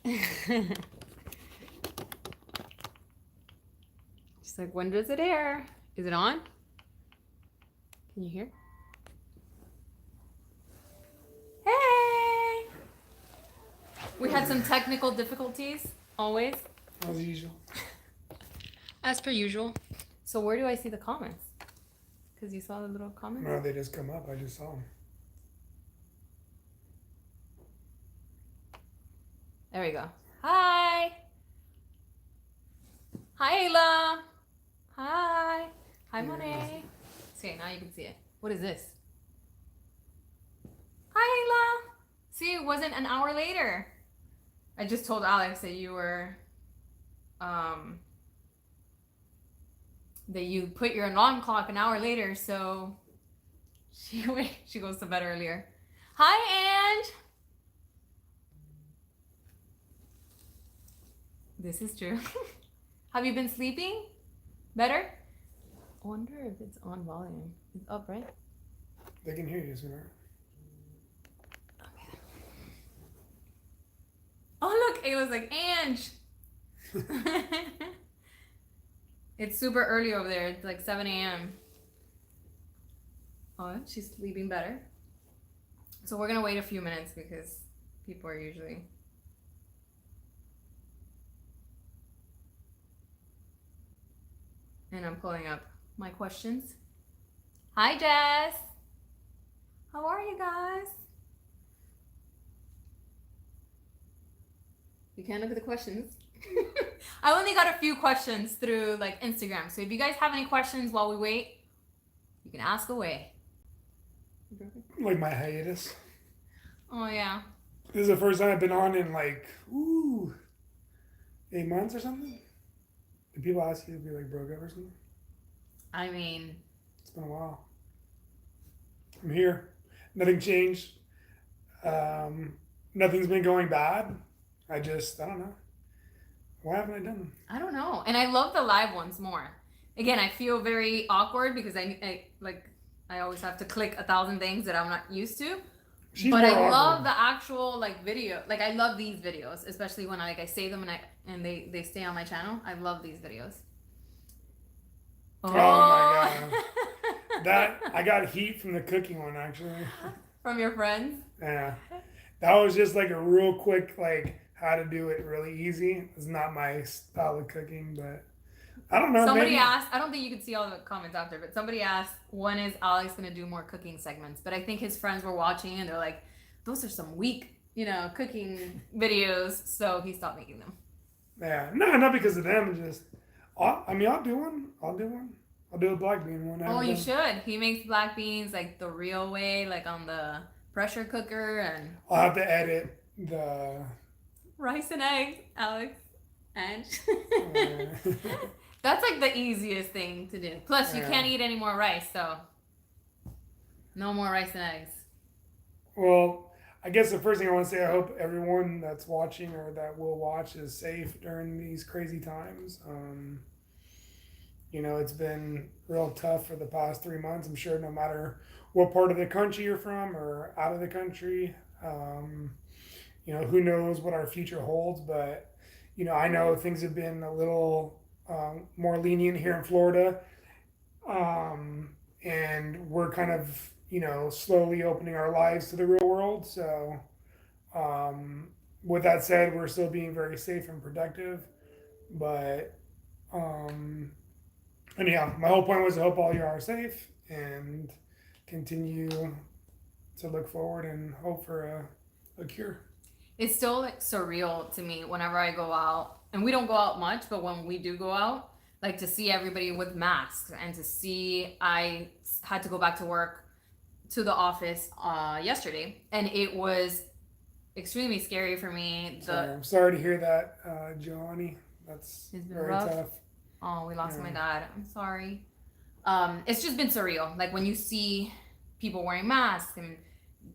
She's like, when does it air? Is it on? Can you hear? Hey! We had some technical difficulties, always. As usual. As per usual. So where do I see the comments? Because you saw the little comments? No, they just come up. I just saw them. There we go. Hi! Hi, Ayla! Hi! Hi, Monet! Okay, now you can see it. What is this? Hi, Ayla! See, it wasn't an hour later. I just told Alex that you were, that you put your alarm clock an hour later, so she goes to bed earlier. Hi, Ange! This is true. Have you been sleeping? Better? I wonder if it's on volume. It's up, right? They can hear you, sweetheart. Okay. Oh, look! Ayla's like, Ange! It's super early over there. It's like 7 a.m. Oh, she's sleeping better. So we're gonna wait a few minutes because people are usually... And I'm pulling up my questions. Hi, Jess. How are you guys? You can't look at the questions. I only got a few questions through like Instagram. So if you guys have any questions while we wait, you can ask away. Like my hiatus. Oh, yeah. This is the first time I've been on in like, 8 months or something. Do people ask you to be like broke up or something? I mean, it's been a while. I'm here. Nothing changed. Nothing's been going bad. I don't know. Why haven't I done them? I don't know. And I love the live ones more. Again, I feel very awkward because I always have to click 1,000 things that I'm not used to. But I love the actual like video. Like I love these videos, especially when I save them and they stay on my channel. I love these videos. Oh my god. That I got heat from the cooking one actually. From your friends? Yeah. That was just like a real quick like how to do it really easy. It's not my style of cooking, but I don't know. Somebody asked, I don't think you could see all the comments after, but somebody asked, when is Alex going to do more cooking segments? But I think his friends were watching and they're like, those are some weak, cooking videos. So he stopped making them. Yeah. No, not because of them. Just, I'll do one. I'll do a black bean one. Oh, you should. He makes black beans like the real way, like on the pressure cooker. And I'll have to edit the... rice and eggs, Alex. And... That's like the easiest thing to do. Plus, you can't eat any more rice, so no more rice and eggs. Well, I guess the first thing I want to say, I hope everyone that's watching or that will watch is safe during these crazy times. It's been real tough for the past 3 months. I'm sure no matter what part of the country you're from or out of the country, who knows what our future holds. But, I know things have been a little... more lenient here in Florida, and we're kind of slowly opening our lives to the real world. So with that said, we're still being very safe and protective, but anyhow, my whole point was to hope all you are safe and continue to look forward and hope for a cure. It's still like surreal to me whenever I go out. And we don't go out much, but when we do go out, like to see everybody with masks and to see, I had to go back to work to the office yesterday, and it was extremely scary for me. I'm sorry to hear that, Johnny. That's very rough. Tough. Oh, we lost my dad. I'm sorry. It's just been surreal. Like when you see people wearing masks and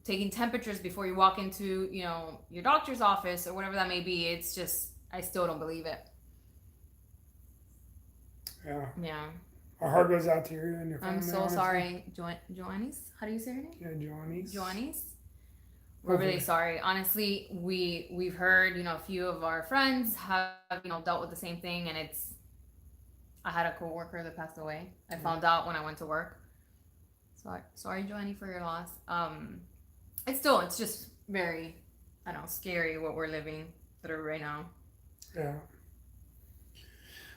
taking temperatures before you walk into, your doctor's office or whatever that may be, it's just... I still don't believe it. Yeah. Yeah. Our heart goes out to you and your family. I'm so sorry. Joannis? How do you say her name? Yeah, Joannis. Joannis? We're really sorry. Honestly, we've heard, a few of our friends have, dealt with the same thing, and I had a coworker that passed away. I found out when I went to work. Sorry, Joanny, for your loss. It's just very, I don't know, scary what we're living through right now. Yeah.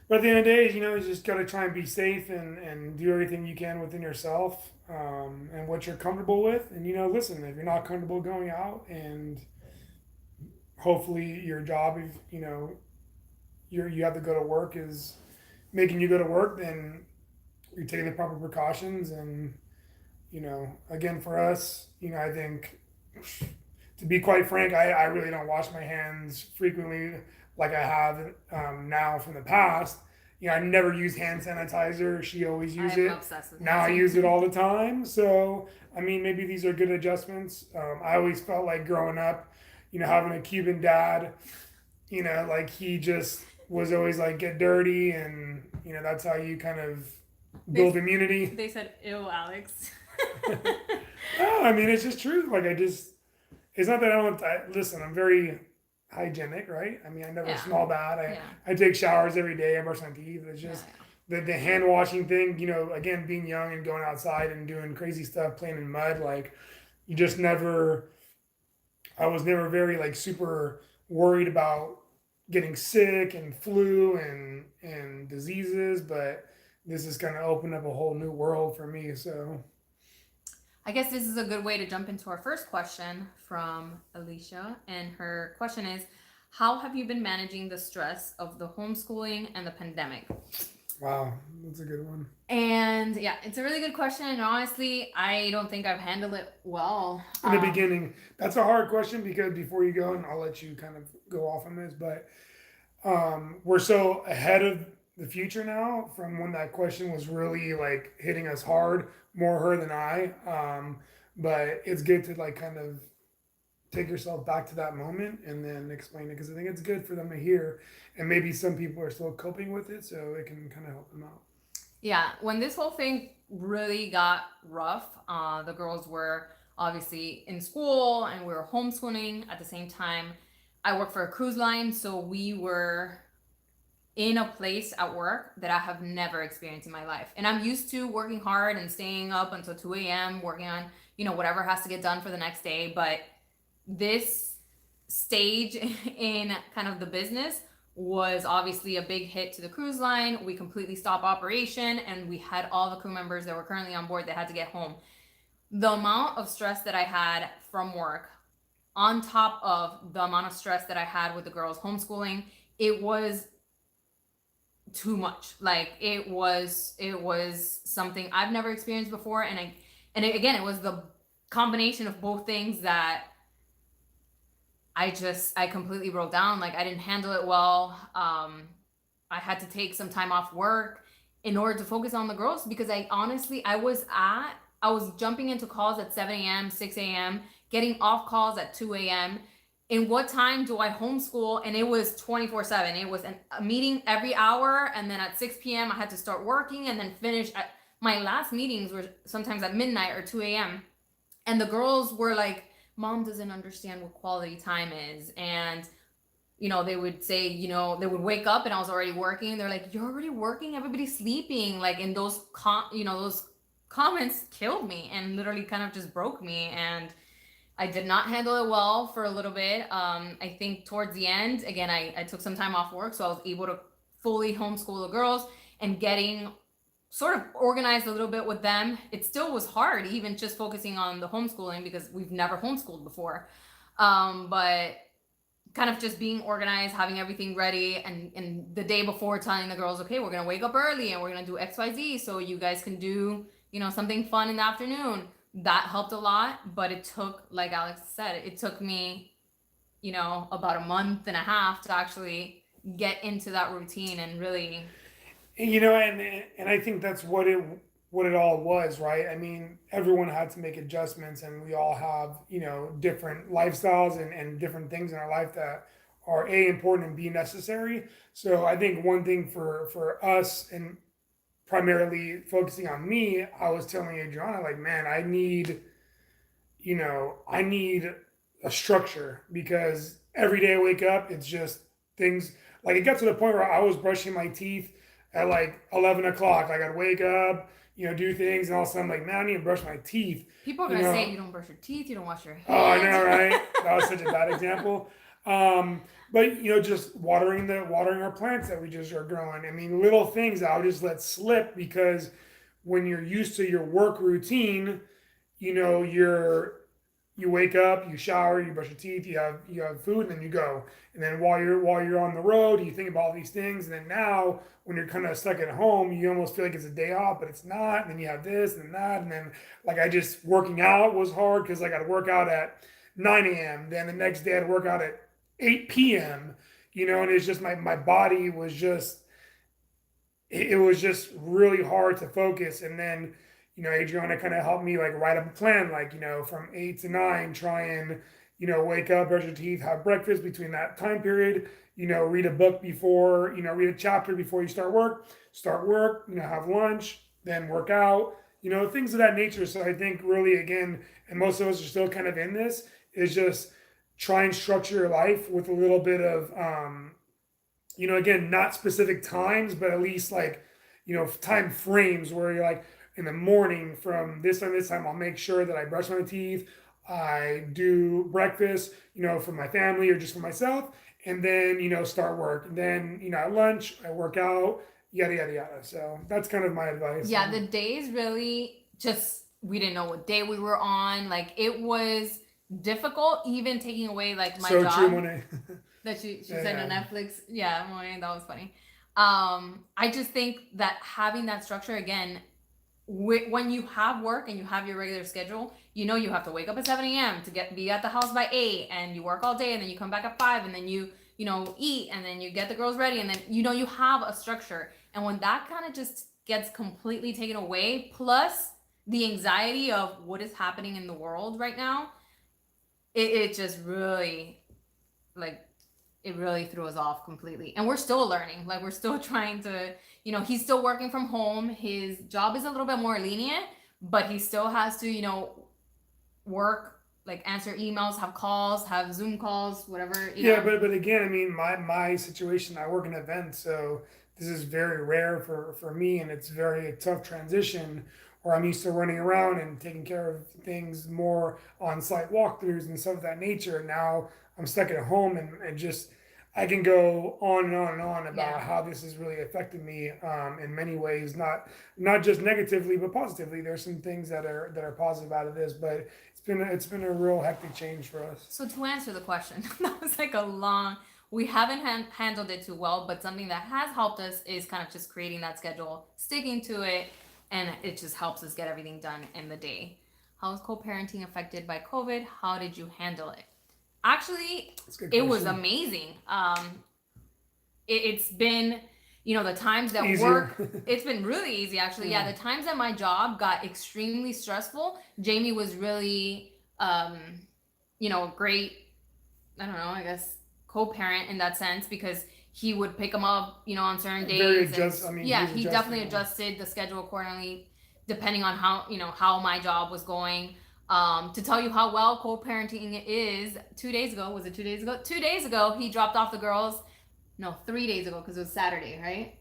But at the end of the day, you just got to try and be safe and do everything you can within yourself and what you're comfortable with. And, listen, if you're not comfortable going out and hopefully your job, if, you have to go to work is making you go to work, then you're taking the proper precautions. And, again, for us, I think, to be quite frank, I really don't wash my hands frequently like I have now from the past. I never use hand sanitizer. She always used it. Obsessed with Now I use it all the time. So, maybe these are good adjustments. I always felt like growing up, having a Cuban dad, like he just was always like, get dirty. And, that's how you kind of build immunity. They said, ew, Alex. No, it's just true. Like, it's not that listen, I'm very hygienic, right? I never smell bad. I take showers every day. I brush my teeth. It's just the hand washing thing, again, being young and going outside and doing crazy stuff, playing in mud, like you just I was never very like super worried about getting sick and flu and diseases, but this has kind of opened up a whole new world for me. So I guess this is a good way to jump into our first question from Alicia. And her question is, how have you been managing the stress of the homeschooling and the pandemic? Wow, that's a good one. And it's a really good question. And honestly, I don't think I've handled it well. In the beginning, that's a hard question because before you go, and I'll let you kind of go off on this, but we're so ahead of the future now from when that question was really like hitting us hard, more her than I. But it's good to like kind of take yourself back to that moment and then explain it because I think it's good for them to hear. And maybe some people are still coping with it, so it can kind of help them out. Yeah, when this whole thing really got rough, the girls were obviously in school and we were homeschooling at the same time. I work for a cruise line, so we were in a place at work that I have never experienced in my life. And I'm used to working hard and staying up until 2 a.m. working on, whatever has to get done for the next day. But this stage in kind of the business was obviously a big hit to the cruise line. We completely stopped operation and we had all the crew members that were currently on board that had to get home. The amount of stress that I had from work on top of the amount of stress that I had with the girls homeschooling, it was too much. Like it was something I've never experienced before. And it was the combination of both things that I completely broke down. Like I didn't handle it well. I had to take some time off work in order to focus on the girls because I was jumping into calls at 7 a.m., 6 a.m., getting off calls at 2 a.m. In what time do I homeschool? And it was 24/7. It was a meeting every hour. And then at 6 p.m. I had to start working and then finish at my last meetings were sometimes at midnight or 2 a.m. And the girls were like, Mom doesn't understand what quality time is. And, they would say, they would wake up and I was already working. They're like, you're already working? Everybody's sleeping. Like, and those comments killed me and literally kind of just broke me. And I did not handle it well for a little bit. I think towards the end, again, I took some time off work, so I was able to fully homeschool the girls and getting sort of organized a little bit with them. It still was hard, even just focusing on the homeschooling because we've never homeschooled before. But kind of just being organized, having everything ready, and the day before telling the girls, okay, we're going to wake up early and we're going to do XYZ so you guys can do, something fun in the afternoon. That helped a lot, but it took, like Alex said, it took me, about a month and a half to actually get into that routine and really. And I think that's what it all was, right? Everyone had to make adjustments, and we all have, different lifestyles and different things in our life that are important and B, necessary. So I think one thing for us, and primarily focusing on me, I was telling Adriana, like, man, I need a structure, because every day I wake up, it's just things like it got to the point where I was brushing my teeth at like 11 o'clock. Like I'd wake up, do things, and all of a sudden, I'm like, man, I need to brush my teeth. People are You gonna say know, you don't brush your teeth, you don't wash your oh, I hands. know, right? That was such a bad example. But just watering our plants that we just are growing. I mean, little things I would just let slip, because when you're used to your work routine, you wake up, you shower, you brush your teeth, you have food, and then you go. And then while you're on the road, you think about all these things. And then now, when you're kind of stuck at home, you almost feel like it's a day off, but it's not. And then you have this and then that, and then like I just working out was hard, because I got to work out at 9 a.m. Then the next day I'd work out at 8 p.m. And it's just my body was just it was just really hard to focus. And then, Adriana kind of helped me like write up a plan, like, from 8 to 9, try and, wake up, brush your teeth, have breakfast between that time period, read a book before, read a chapter before you start work, have lunch, then work out, things of that nature. So I think really, again, and most of us are still kind of in this, is just try and structure your life with a little bit of, again, not specific times, but at least like, time frames where you're like, in the morning from this time to this time, I'll make sure that I brush my teeth, I do breakfast, for my family or just for myself, and then, start work. And then, at lunch, I work out, yada, yada, yada. So that's kind of my advice. Yeah, the days really just, we didn't know what day we were on. Like, it was difficult, even taking away like my so job. True, Monet. That she Yeah, said on yeah. Netflix. Yeah, Monet, that was funny. I just think that having that structure again, when you have work and you have your regular schedule, you have to wake up at 7 a.m. to be at the house by 8, and you work all day, and then you come back at 5, and then you eat, and then you get the girls ready, and then you have a structure. And when that kind of just gets completely taken away, plus the anxiety of what is happening in the world right now, it just really, like, it really threw us off completely. And we're still learning. Like, we're still trying to, he's still working from home. His job is a little bit more lenient, but he still has to, work, like answer emails, have calls, have Zoom calls, whatever. Yeah, but again, I mean, my situation, I work in events, so this is very rare for me, and it's very a tough transition. Where I'm used to running around and taking care of things more on site walkthroughs and stuff of that nature. Now I'm stuck at home, and just I can go on and on and on about Yeah. how this has really affected me, in many ways, not just negatively but positively. There's some things that are positive out of this, but it's been a real hectic change for us. So to answer the question, that was like a long. We haven't handled it too well, but something that has helped us is kind of just creating that schedule, sticking to it, and it just helps us get everything done in the day. How is co-parenting affected by COVID? How did you handle it? Actually, it was amazing. It's been, the times that Easier. work, it's been really easy actually. Yeah, the times that my job got extremely stressful, Jamie was really, great, I don't know, I guess, co-parent in that sense, because he would pick them up, on certain days. He definitely adjusted the schedule accordingly, depending on how my job was going. To tell you how well co-parenting is, 2 days ago, was it 2 days ago? 2 days ago, he dropped off the girls. No, 3 days ago, because it was Saturday, right?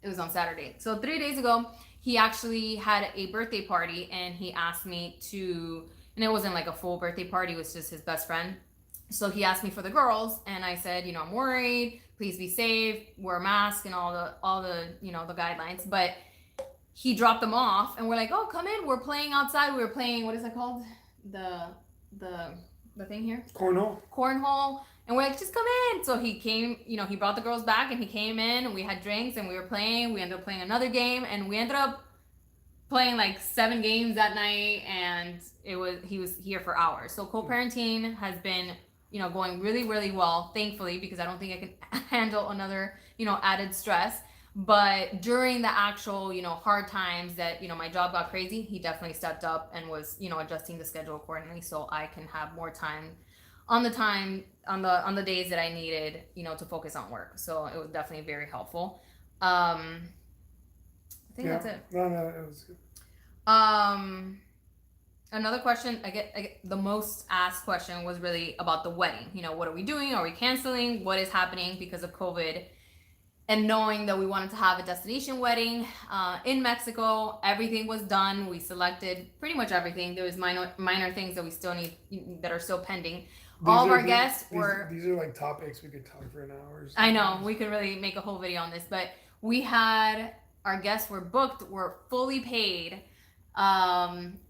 It was on Saturday. So 3 days ago, he actually had a birthday party, and he asked me to, and it wasn't like a full birthday party, it was just his best friend. So he asked me for the girls, and I said, I'm worried, please be safe, wear a mask, and all the the guidelines. But he dropped them off, and we're like, oh, come in, we're playing outside. We were playing, what is it called, the thing here, cornhole. And we're like, just come in. So he came, he brought the girls back, and he came in, and we had drinks, and we were playing. We ended up playing another game, and we ended up playing like 7 games that night, and he was here for hours. So co-parenting has been, going really, really well, thankfully, because I don't think I can handle another, added stress. But during the actual, hard times that, my job got crazy, he definitely stepped up and was, adjusting the schedule accordingly, so I can have more time on the days that I needed, to focus on work. So it was definitely very helpful. I think that's it. No, it was good. I another question I get the most asked question was really about the wedding. You know, what are we doing? Are we canceling? What is happening because of COVID? And knowing that we wanted to have a destination wedding in Mexico, everything was done. We selected pretty much everything. There was minor things that we still need, that are still pending. All of our guests were. These are like topics we could talk for an hour. I know, we could really make a whole video on this, but we had our guests were booked, were fully paid.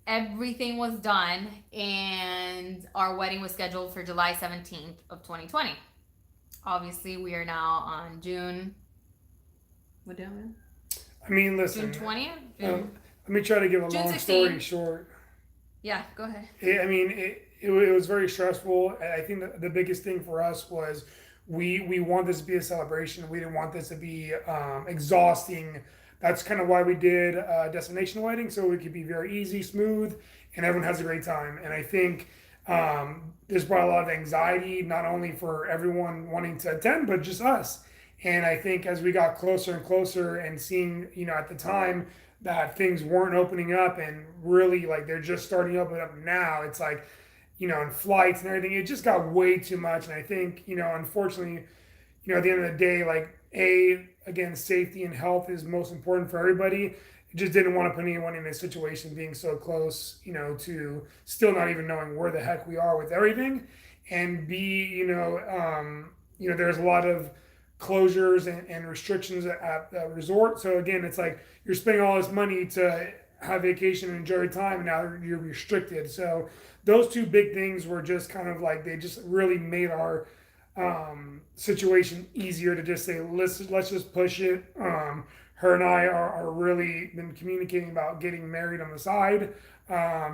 Everything was done, and our wedding was scheduled for July 17th of 2020. Obviously, we are now on June. What day are we on? I mean, listen. June 20th? Let me try to give a long story short. Yeah, go ahead. It was very stressful. I think the biggest thing for us was we want this to be a celebration. We didn't want this to be exhausting. That's kind of why we did a destination wedding, so it could be very easy, smooth, and everyone has a great time. And I think this brought a lot of anxiety, not only for everyone wanting to attend, but just us. And I think as we got closer and closer and seeing, at the time that things weren't opening up and really like they're just starting to open up now, it's like, and flights and everything, it just got way too much. And I think, unfortunately, at the end of the day, like, again, safety and health is most important for everybody. Just didn't want to put anyone in a situation being so close, to still not even knowing where the heck we are with everything. And there's a lot of closures and restrictions at the resort. So again, it's like you're spending all this money to have vacation and enjoy your time, and now you're restricted. So those two big things were just kind of like, they just really made our situation easier to just say, let's just push it. Her and I are really been communicating about getting married on the side,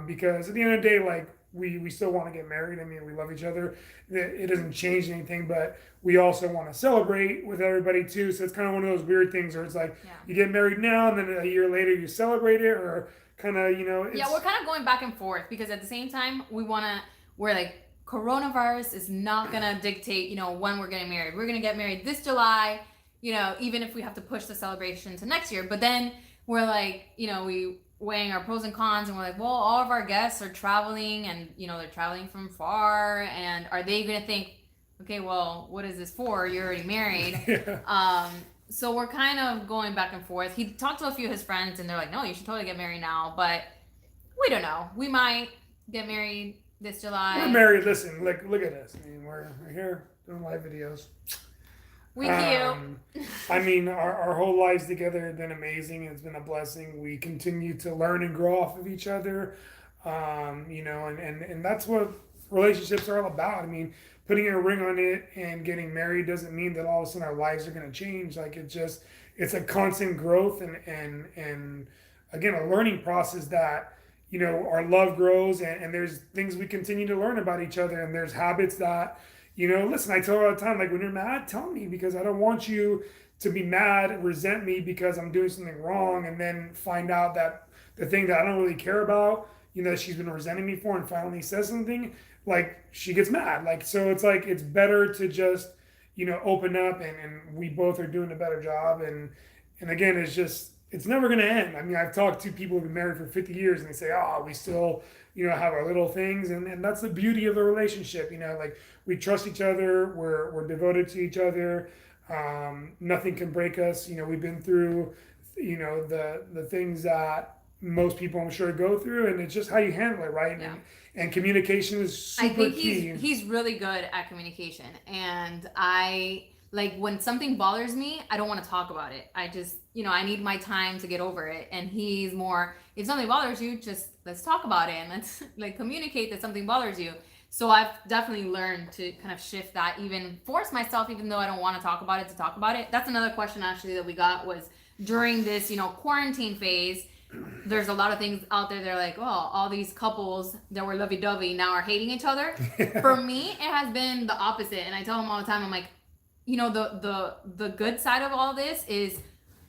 because at the end of the day, like, we still want to get married. I mean, we love each other. It doesn't change anything, but we also want to celebrate with everybody too. So it's kind of one of those weird things where it's like, you get married now and then a year later you celebrate it, or kind of, we're kind of going back and forth, because at the same time we're like, coronavirus is not going to dictate, when we're getting married. We're going to get married this July, even if we have to push the celebration to next year. But then we're like, we weighing our pros and cons, and we're like, well, all of our guests are traveling, and they're traveling from far, and are they going to think, okay, well, what is this for? You're already married. Yeah. So we're kind of going back and forth. He talked to a few of his friends, and they're like, no, you should totally get married now. But we don't know. We might get married this July. We're married. Listen, look at us. I mean, we're here doing live videos. We cute. I mean, our whole lives together have been amazing. It's been a blessing. We continue to learn and grow off of each other. And that's what relationships are all about. I mean, putting a ring on it and getting married doesn't mean that all of a sudden our lives are going to change. Like, it's a constant growth and again, a learning process that, our love grows, and there's things we continue to learn about each other, and there's habits that, listen, I tell her all the time, like, when you're mad, tell me, because I don't want you to be mad, resent me because I'm doing something wrong, and then find out that the thing that I don't really care about, she's been resenting me for, and finally says something, like, she gets mad. Like, so it's like, it's better to just, open up, and we both are doing a better job. And again, it's never going to end. I mean, I've talked to people who've been married for 50 years, and they say, oh, we still, have our little things. And that's the beauty of the relationship. Like, we trust each other. We're devoted to each other. Nothing can break us. We've been through, the things that most people, I'm sure, go through, and it's just how you handle it, right? Yeah. And communication is super key. He's really good at communication, and like, when something bothers me, I don't want to talk about it. I just, I need my time to get over it. And he's more, if something bothers you, just let's talk about it, and let's like communicate that something bothers you. So I've definitely learned to kind of shift that, even force myself, even though I don't want to talk about it, to talk about it. That's another question actually that we got, was during this, quarantine phase, there's a lot of things out there. They're like, oh, all these couples that were lovey-dovey now are hating each other. For me, it has been the opposite. And I tell them all the time, I'm like, the good side of all this is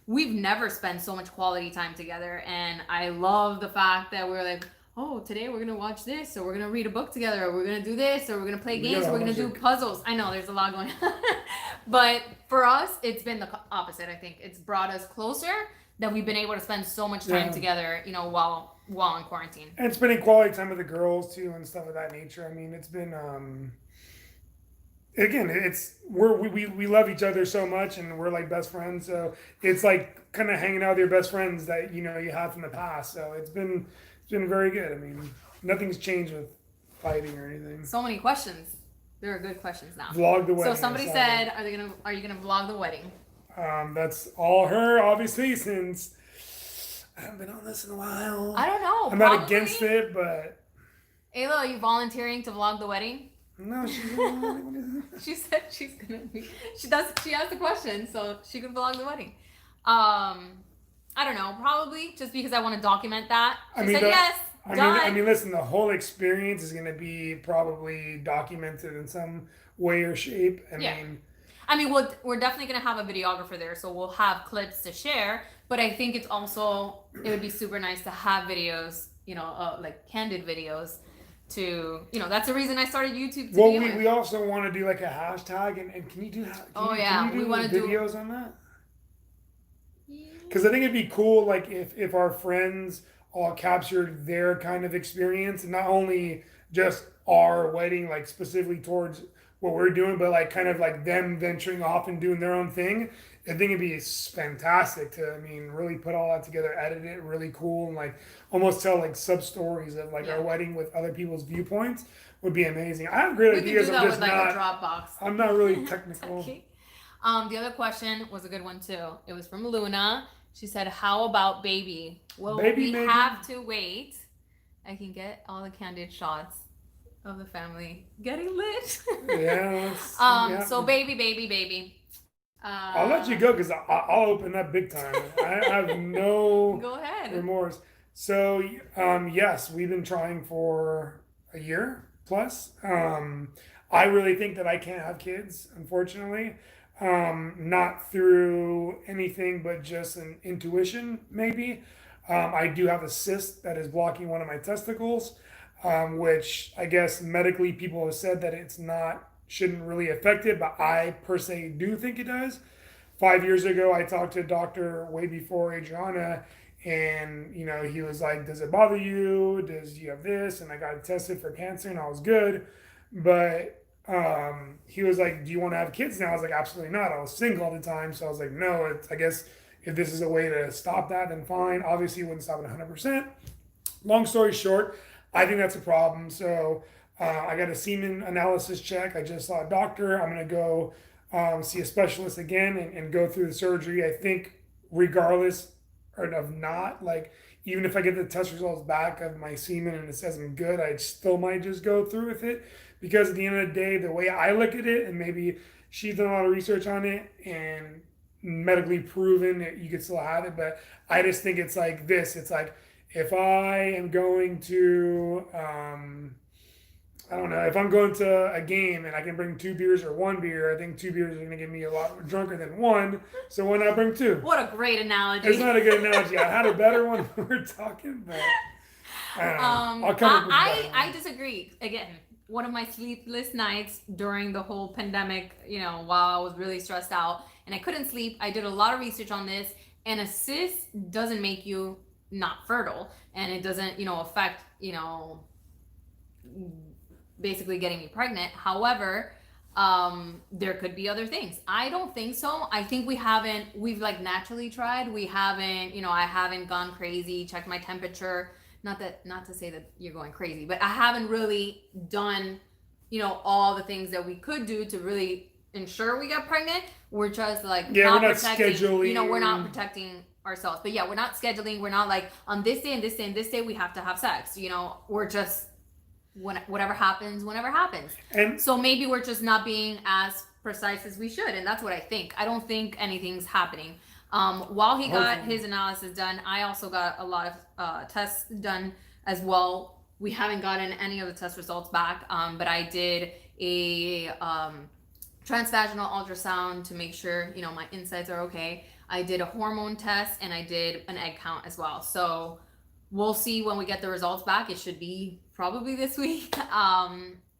we've never spent so much quality time together. And I love the fact that we're like, oh, today we're going to watch this, or we're going to read a book together, or we're going to do this, or we're going to play games, or we're going to do puzzles. I know there's a lot going on. But for us, it's been the opposite. I think it's brought us closer, that we've been able to spend so much time together, you know, while in quarantine. And spending quality time with the girls too and stuff of that nature. I mean, it's been again, we love each other so much, and we're like best friends. So it's like kind of hanging out with your best friends that you know you have from the past. So it's been very good. I mean, nothing's changed with fighting or anything. So many questions. There are good questions now. Vlog the wedding. So somebody said, are you gonna vlog the wedding? That's all her, obviously, since I haven't been on this in a while. I don't know. I'm not against it, but Ayla, are you volunteering to vlog the wedding? No, she said she's gonna be. She asked the question, so she could vlog the wedding. I don't know. Probably just because I want to document that. She said yes. I mean, listen. The whole experience is gonna be probably documented in some way or shape. I mean, we're definitely gonna have a videographer there, so we'll have clips to share. But I think it would be super nice to have videos, you know, like candid videos. To, you know, that's the reason I started YouTube. We also want to do like a hashtag, and can you do? We want to do videos on that. Because I think it'd be cool, like if our friends all captured their kind of experience, and not only just our wedding, like specifically towards what we're doing, but like kind of like them venturing off and doing their own thing. I think it'd be fantastic to, I mean, really put all that together, edit it really cool, and like almost tell like sub stories of like our wedding with other people's viewpoints would be amazing. I have great ideas. We can do that with like a Dropbox. I'm not really technical. Okay. The other question was a good one too. It was from Luna. She said, "How about baby? Well, we have to wait. I can get all the candid shots of the family getting lit." Yeah. So baby. I'll let you go because I'll open up big time. I have no go ahead. remorse. So yes, we've been trying for a year plus. I really think that I can't have kids, unfortunately. Not through anything but just an intuition, maybe. I do have a cyst that is blocking one of my testicles, which I guess medically people have said that shouldn't really affect it, but I per se do think it does. 5 years ago, I talked to a doctor way before Adriana, and you know, he was like, "Does it bother you? Does you have this?" And I got tested for cancer, and I was good, but he was like, "Do you want to have kids now?" I was like, "Absolutely not." I was single all the time, so I was like, "No." I guess if this is a way to stop that, then fine. Obviously, it wouldn't stop it 100%. Long story short, I think that's a problem. So I got a semen analysis check. I just saw a doctor. I'm going to go see a specialist again and go through the surgery. I think regardless of not, like, even if I get the test results back of my semen and it says I'm good, I still might just go through with it. Because at the end of the day, the way I look at it, and maybe she's done a lot of research on it and medically proven that you could still have it, but I just think it's like this. It's like, if I am going to, I don't know, if I'm going to a game and I can bring 2 beers or 1 beer, I think 2 beers are going to get me a lot drunker than 1. So why not bring 2? What a great analogy. It's not a good analogy. I had a better one when we were talking, but I'll come up with a better one. I disagree. Again, one of my sleepless nights during the whole pandemic, you know, while I was really stressed out and I couldn't sleep, I did a lot of research on this, and a cyst doesn't make you not fertile, and it doesn't, you know, affect, you know, basically getting me pregnant. However, there could be other things. I don't think so. I think we've like naturally tried. We haven't, you know, I haven't gone crazy, checked my temperature. Not to say that you're going crazy, but I haven't really done, you know, all the things that we could do to really ensure we get pregnant. We're just like, we're not scheduling. You know, we're not protecting ourselves. But yeah, we're not scheduling. We're not like on this day and this day and this day we have to have sex. You know, we're just whatever happens, whenever happens. And so maybe we're just not being as precise as we should, and that's what I think. I don't think anything's happening. While he got his analysis done, I also got a lot of tests done as well. We haven't gotten any of the test results back, but I did a transvaginal ultrasound to make sure, you know, my insides are okay. I did a hormone test, and I did an egg count as well. So we'll see when we get the results back. It should be probably this week.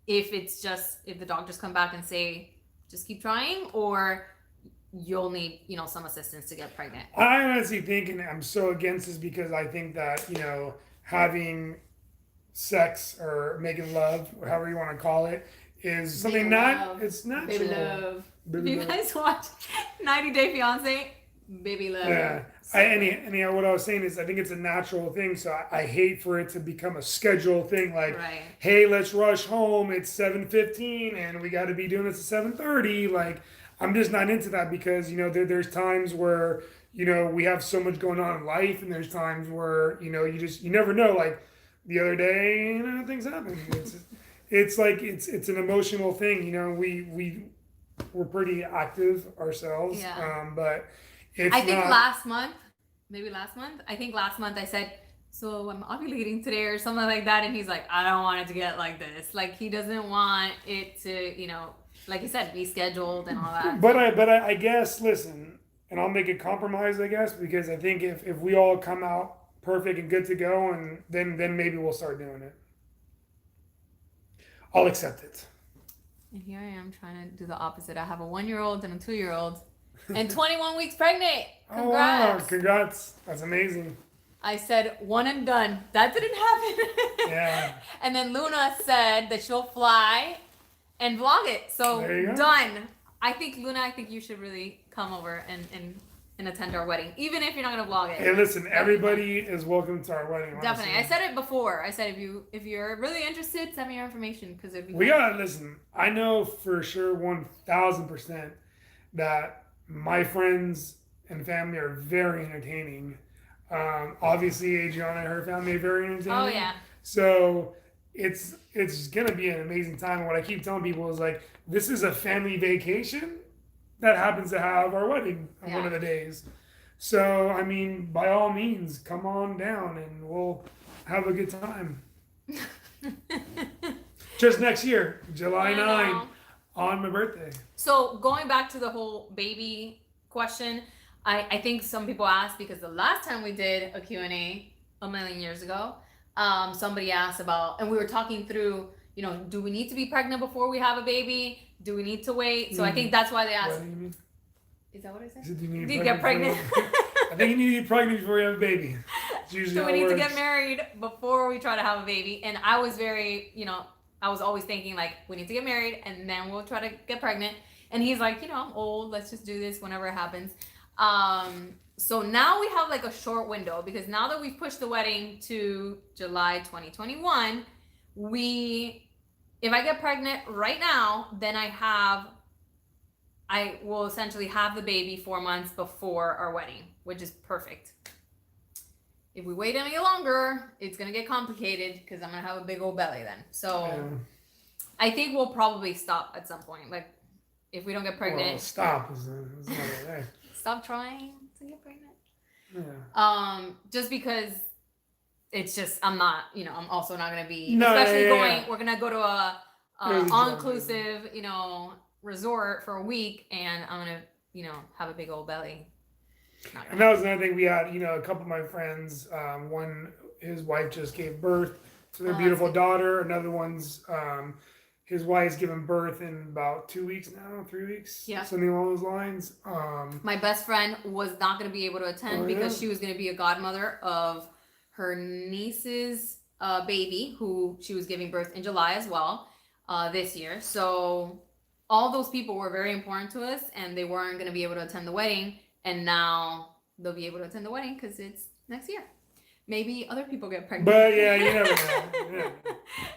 If the doctors come back and say, just keep trying, or you'll need, some assistance to get pregnant. I honestly think, and I'm so against this because I think that, having sex or making love, or however you want to call it, is something it's natural. Baby love. Baby If you love. guys watch 90 Day Fiancé, baby love. Yeah. So Anyhow, what I was saying is I think it's a natural thing. So I hate for it to become a scheduled thing. Like, right. hey, let's rush home. It's 7:15 and we got to be doing this at 7:30. Like, I'm just not into that because, there's times where, we have so much going on in life, and there's times where, you never know. Like the other day, things happen. It's like, it's an emotional thing. We're pretty active ourselves. Yeah. But it's I think not, last month, I said, so I'm ovulating today or something like that. And he's like, I don't want it to get like this. Like, he doesn't want it to, like you said, be scheduled and all that. But I guess, listen, and I'll make a compromise, I guess, because I think if we all come out perfect and good to go, and then maybe we'll start doing it. I'll accept it. And here I am trying to do the opposite. I have a 1-year-old and a 2-year-old and 21 weeks pregnant. Congrats. Oh, wow. Congrats. That's amazing. I said one and done. That didn't happen. Yeah. And then Luna said that she'll fly and vlog it. So done. I think, Luna, you should really come over and attend our wedding, even if you're not gonna vlog it. Hey, listen, everybody is welcome to our wedding. Honestly. Definitely. I said it before. I said if you're really interested, send me your information because we gotta listen. I know for sure 1,000% that my friends and family are very entertaining. Obviously, Adriana and her family are very entertaining. Oh yeah. So it's gonna be an amazing time. And what I keep telling people is like, this is a family vacation that happens to have our wedding on one of the days. So I mean, by all means, come on down and we'll have a good time. Just next year, July 9, on my birthday. So going back to the whole baby question, I think some people asked because the last time we did a Q&A a million years ago, somebody asked about, and we were talking through, do we need to be pregnant before we have a baby? Do we need to wait? So I think that's why they asked. What do you mean? Is that what I said? Do you need to get pregnant? I think you need to get pregnant before you have a baby. So we need to get married before we try to have a baby. And I was very, I was always thinking like, we need to get married and then we'll try to get pregnant. And he's like, I'm old. Let's just do this whenever it happens. So now we have like a short window because now that we've pushed the wedding to July 2021, if I get pregnant right now, then I will essentially have the baby 4 months before our wedding, which is perfect. If we wait any longer, it's going to get complicated because I'm going to have a big old belly then. So I think we'll probably stop at some point. Like if we don't get pregnant. Well, stop. Is not there. Stop trying to get pregnant. Yeah. Just because it's just, I'm not, I'm also not going to be, we're going to go to a all-inclusive, resort for a week and I'm going to, have a big old belly. And that was another thing we had, a couple of my friends, one, his wife just gave birth to their beautiful daughter. Another one's, his wife's given birth in about 2 weeks now, 3 weeks, something along those lines. My best friend was not going to be able to attend because she was going to be a godmother of her niece's baby, who she was giving birth in July as well, this year. So all those people were very important to us, and they weren't going to be able to attend the wedding. And now they'll be able to attend the wedding because it's next year. Maybe other people get pregnant. But yeah, you never know. Yeah.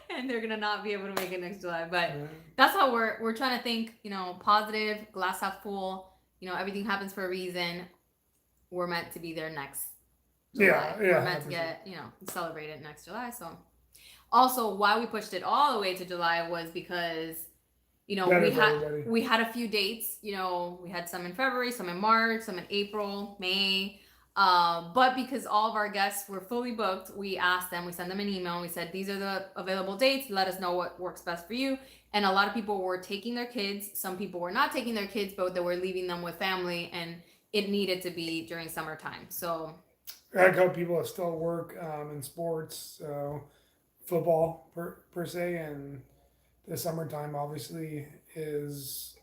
And they're gonna not be able to make it next July. But that's how we're trying to think, positive, glass half full, everything happens for a reason. We're meant to be there next July. Yeah. We're meant to get, celebrate it next July. So also why we pushed it all the way to July was because we had a few dates, we had some in February, some in March, some in April, May. But because all of our guests were fully booked, we asked them, we sent them an email, we said, these are the available dates. Let us know what works best for you. And a lot of people were taking their kids. Some people were not taking their kids, but they were leaving them with family, and it needed to be during summertime. So I got people that still work in sports, so football per se, and the summertime obviously is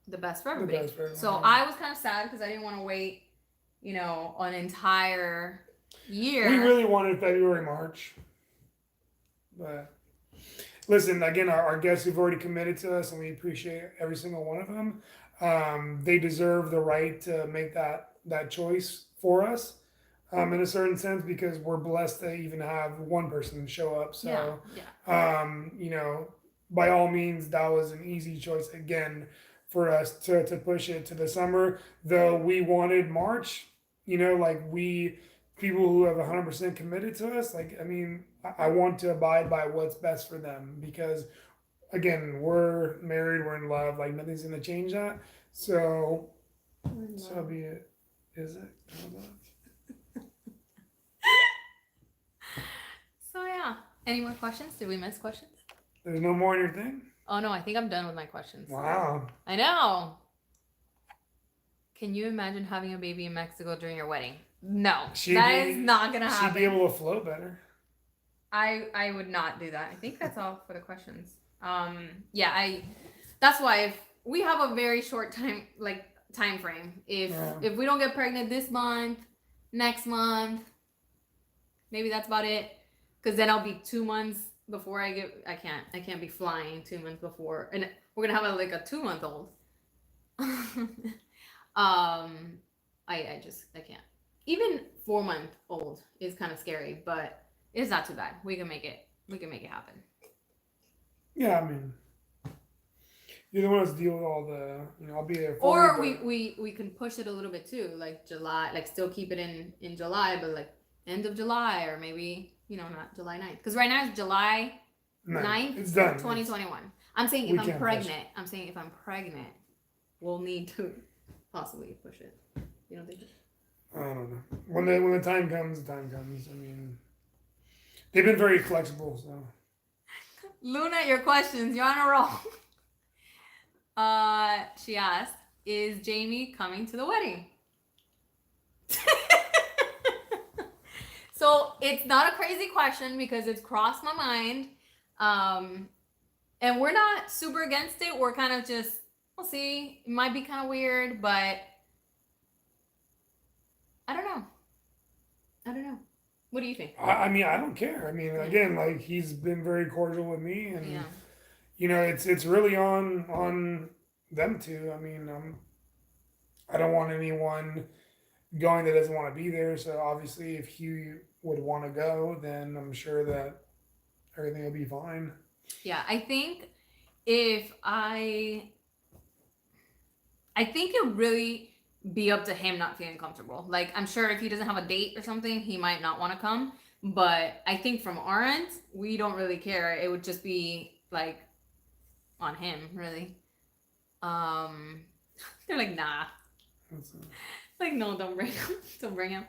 the best for the everybody. best for everyone. So I was kind of sad because I didn't want to wait, an entire year. We really wanted February, March. But listen, again, our guests who've already committed to us, and we appreciate every single one of them. They deserve the right to make that choice for us, in a certain sense, because we're blessed to even have one person show up. So, by all means, that was an easy choice again for us to push it to the summer. Though we wanted March, people who have 100% committed to us, I want to abide by what's best for them, because again, we're married, we're in love, like nothing's gonna change that. So be it. Is it? So yeah. Any more questions? Did we miss questions? There's no more in your thing? Oh no, I think I'm done with my questions. Wow. I know. Can you imagine having a baby in Mexico during your wedding? No, that is not gonna happen. She'd be able to flow better. I would not do that. I think that's all for the questions. That's why if we have a very short time frame. If we don't get pregnant this month, next month, maybe that's about it. Because then I'll be 2 months before I can't be flying 2 months before, and we're gonna have a 2-month-old. I can't. Even 4-month-old is kind of scary, but it's not too bad. We can make it happen. Yeah, I mean, you're the one that's deal with all the, I'll be there for Or you. we can push it a little bit too, like July, still keep it in July, but end of July, or maybe, not July 9th. Because right now it's July 9th, it's done. 2021. I'm saying if I'm pregnant, we'll need to possibly push it. You don't think so? I don't know. When the time comes, the time comes. I mean, they've been very flexible, so. Luna, your questions. You're on a roll. She asked, is Jamie coming to the wedding? So it's not a crazy question because it's crossed my mind. And we're not super against it. We're kind of just, we'll see. It might be kind of weird, but I don't know. What do you think? I mean, I don't care. I mean, again, he's been very cordial with me, and it's really on them two. I mean, I don't want anyone going that doesn't want to be there. So obviously, if he would want to go, then I'm sure that everything will be fine. Yeah, I think it really be up to him not feeling comfortable. I'm sure if he doesn't have a date or something, he might not want to come. But I think from our end, we don't really care. It would just be on him, really. They're like, nah. No, don't bring him.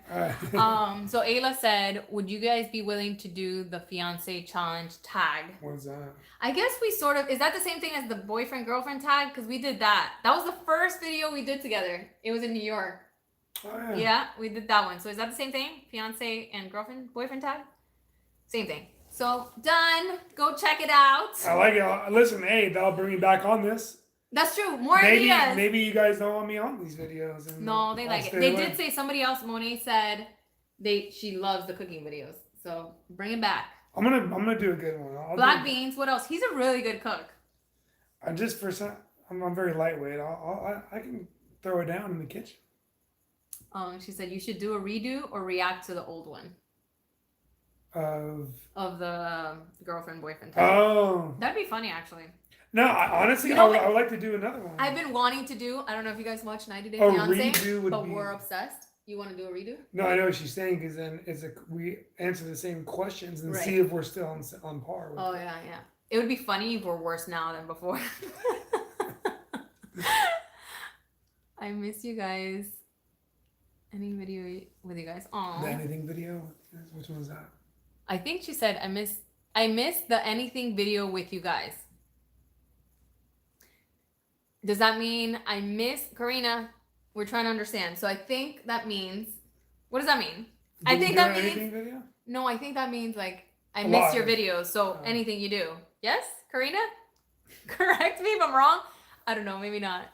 So Ayla said, would you guys be willing to do the fiance challenge tag? What's that? I guess we sort of, is that the same thing as the boyfriend girlfriend tag? Because we did that. That was the first video we did together. It was in New York. Oh, yeah. Yeah, we did that one. So is that the same thing? Fiance and girlfriend, boyfriend tag? Same thing. So done. Go check it out. I like it. Listen, hey, that'll bring me back on this. That's true. More ideas. Maybe you guys don't want me on these videos. And no, they like it. They did say, somebody else, Monet said she loves the cooking videos. So bring it back. I'm gonna do a good one. Black beans. What else? He's a really good cook. I'm very lightweight. I can throw it down in the kitchen. She said you should do a redo or react to the old one. Of the girlfriend boyfriend tag. Oh, that'd be funny actually. No, honestly, I would like to do another one. I've been wanting to do. I don't know if you guys watch 90 Day Fiancé, but we're obsessed. You want to do a redo? No, I know what she's saying, because then we answer the same questions and see if we're still on par. Oh yeah. It would be funny if we're worse now than before. I miss you guys. Any video with you guys? Aww. The anything video? Which one was that? I think she said I miss the anything video with you guys. Does that mean I miss Karina? We're trying to understand. So I think that means, what does that mean? I think that means, video? No, I think that means I miss your videos. So anything you do. Yes, Karina? Correct me if I'm wrong. I don't know, maybe not.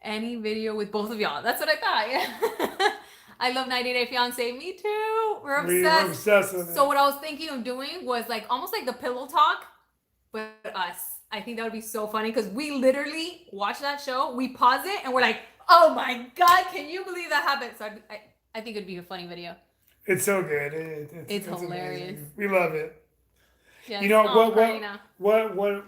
any video with both of y'all. That's what I thought. Yeah. I love 90 Day Fiancé. Me too. We're obsessed. We're obsessed with it. So what I was thinking of doing was like almost like the pillow talk, but us. I think that would be so funny because we literally watch that show, we pause it, and we're like, oh my God, can you believe that happened? So I think it'd be a funny video. It's so good. It's hilarious. Amazing. We love it. Yes. You know what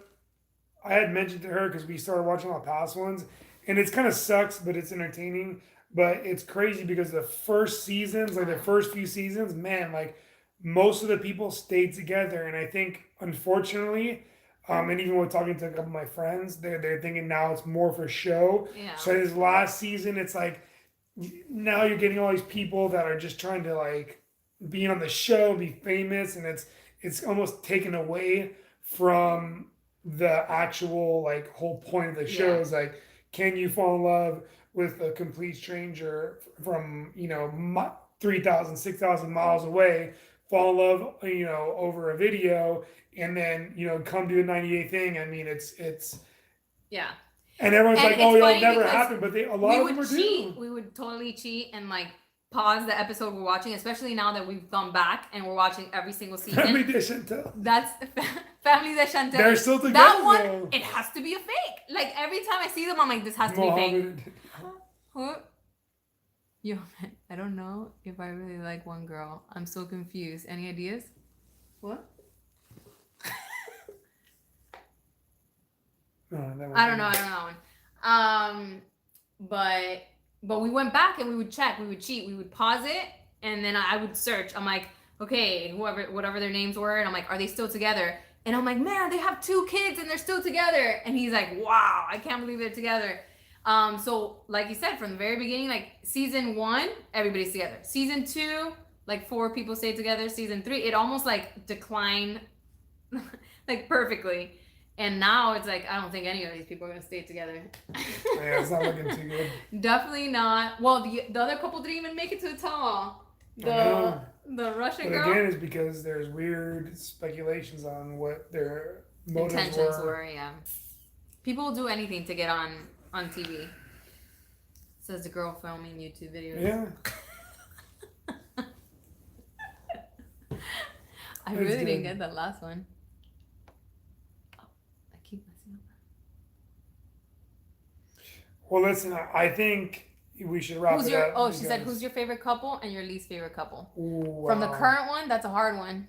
I had mentioned to her because we started watching all the past ones, and it's kind of sucks, but it's entertaining. But it's crazy because the first seasons, like the first few seasons, man, like most of the people stayed together, and I think unfortunately. And even with talking to a couple of my friends, they're thinking now it's more for show. Yeah. So this last season, it's like now you're getting all these people that are just trying to like be on the show, be famous, and it's almost taken away from the actual like whole point of the show. Is like, can you fall in love with a complete stranger from 3,000, 6,000 miles away? Fall in love, over a video. And then, come do a 90-day thing. I mean, it's yeah. And everyone's like, oh, it'll never happen. But a lot of them are cheat. We would totally cheat and like pause the episode we're watching, especially now that we've gone back and we're watching every single season. Family de Chantel. That's Family de Chantel. They're still together. That one, though. It has to be a fake. Like every time I see them, I'm like, this has to be fake. What? Yo, I don't know if I really like one girl. I'm so confused. Any ideas? What? I don't know. But we went back and we would check, we would cheat, we would pause it, and then I would search. I'm like, okay, whatever their names were, and I'm like, are they still together? And I'm like, man, they have 2 kids and they're still together. And he's like, wow, I can't believe they're together. So like you said, from the very beginning, like season 1, everybody's together. Season 2, like 4 people stayed together. Season 3, it almost like declined like perfectly. And now it's like, I don't think any of these people are going to stay together. Yeah, it's not looking too good. Definitely not. Well, the other couple didn't even make it to the tell-all. The Russian girl. But again, it's because there's weird speculations on what their intentions were. Yeah. People will do anything to get on TV. Says the girl filming YouTube videos. Yeah. I really didn't get that last one. Well, listen, I think we should wrap it up. Oh, she said, who's your favorite couple and your least favorite couple? Ooh, From the current one, that's a hard one.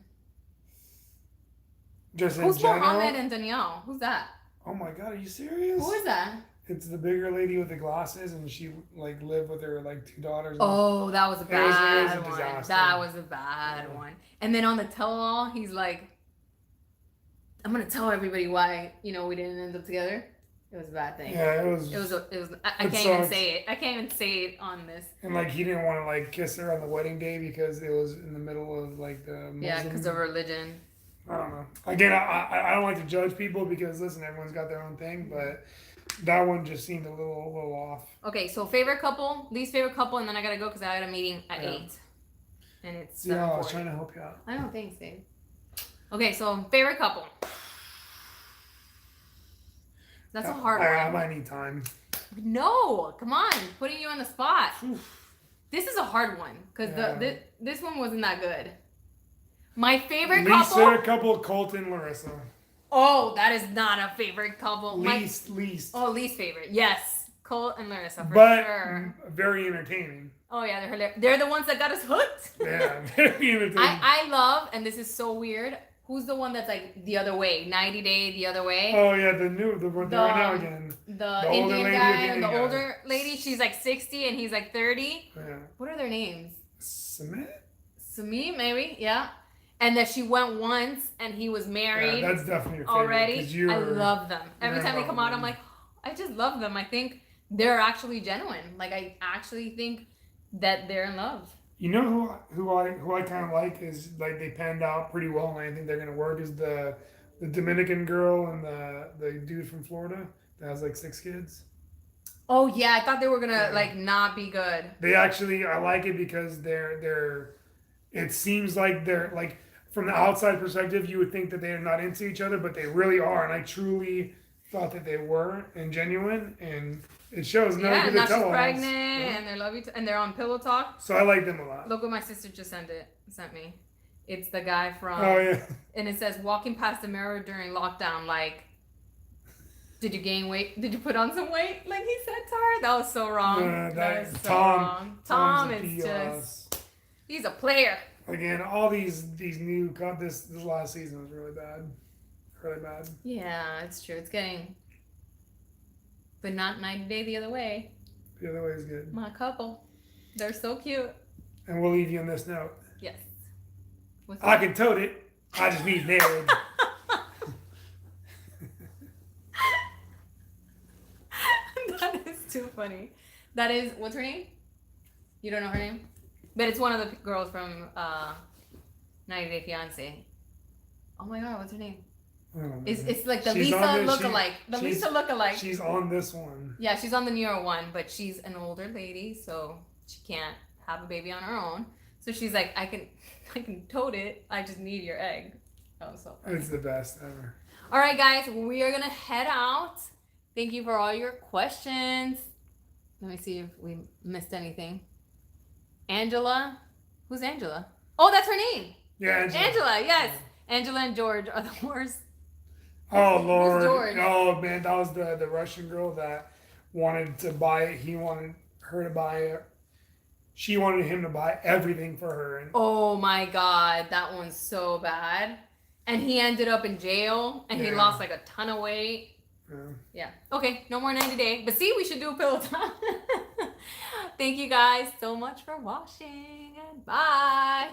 Just who's Mohammed and Danielle? Who's that? Oh my God, are you serious? Who is that? It's the bigger lady with the glasses, and she like lived with her like 2 daughters. Oh, that was a bad one. Disaster. That was a bad one. And then on the tell-all, he's like, I'm gonna tell everybody why we didn't end up together. It was a bad thing. Yeah, it was. I can't even say it. I can't even say it on this. And like he didn't want to like kiss her on the wedding day because it was in the middle of like the Muslim. Yeah, because of religion. I don't know. Again, I don't like to judge people because listen, everyone's got their own thing, but that one just seemed a little off. Okay, so favorite couple, least favorite couple, and then I gotta go because I got a meeting at 8, and it's 7:40. Yeah, I was trying to help you out. I know, thanks, babe. Okay, so favorite couple. That's a hard one. I might need time. No, come on, putting you on the spot. This is a hard one because this one wasn't that good. My favorite couple. Least favorite couple, Colton, Larissa. Oh, that is not a favorite couple. Least. Oh, least favorite. Yes, Colt and Larissa for sure. Very entertaining. Oh yeah, they're hilarious. They're the ones that got us hooked. Yeah, very entertaining. I love, and this is so weird. Who's the one that's like the other way? 90 Day the other way? Oh yeah, the one right now again. The Indian guy and the older lady, she's like 60 and he's like 30. Yeah. What are their names? Sami, maybe, yeah. And that she went once and he was married. Yeah, that's definitely your favorite. Already. I love them. Every time they come out, I'm like, I just love them. I think they're actually genuine. Like I actually think that they're in love. You know who I kind of like is like they panned out pretty well, and I think they're gonna work is the Dominican girl and the dude from Florida that has like 6 kids. Oh yeah, I thought they were gonna like not be good. They actually, I like it because they're. It seems like they're like from the outside perspective, you would think that they're not into each other, but they really are, and I truly thought that they were and genuine, and It shows no Yeah, good now to she's tell us. pregnant, Yeah. and they love each, and they're on Pillow Talk. So I like them a lot. Look what my sister just sent me. It's the guy from. Oh yeah. And it says walking past the mirror during lockdown, like, did you gain weight? Did you put on some weight? Like he said to her. That was so wrong. That is so wrong. Tom is just. He's a player. Again, all these new this last season was really bad. Really bad. Yeah, it's true. It's getting. But not 90 Day the other way. The other way is good. My couple. They're so cute. And we'll leave you on this note. Yes. I can tote it. I just need marriage. That is too funny. That is, what's her name? You don't know her name? But it's one of the girls from 90 Day Fiancé. Oh my god, what's her name? It's like the Lisa lookalike. The Lisa lookalike. She's on this one. Yeah, she's on the newer one, but she's an older lady, so she can't have a baby on her own. So she's like, I can tote it. I just need your egg. Oh, so funny. It's the best ever. All right, guys, we are gonna head out. Thank you for all your questions. Let me see if we missed anything. Angela, who's Angela? Oh, that's her name. Yeah, Angela. Yes, Angela and George are the worst. Oh Lord! George? Oh man, that was the Russian girl that wanted to buy it. He wanted her to buy it. She wanted him to buy everything for her. And oh my God, that one's so bad. And he ended up in jail, and he lost like a ton of weight. Yeah. Okay, no more 90 Day. But see, we should do a pillow time. Thank you guys so much for watching, and bye.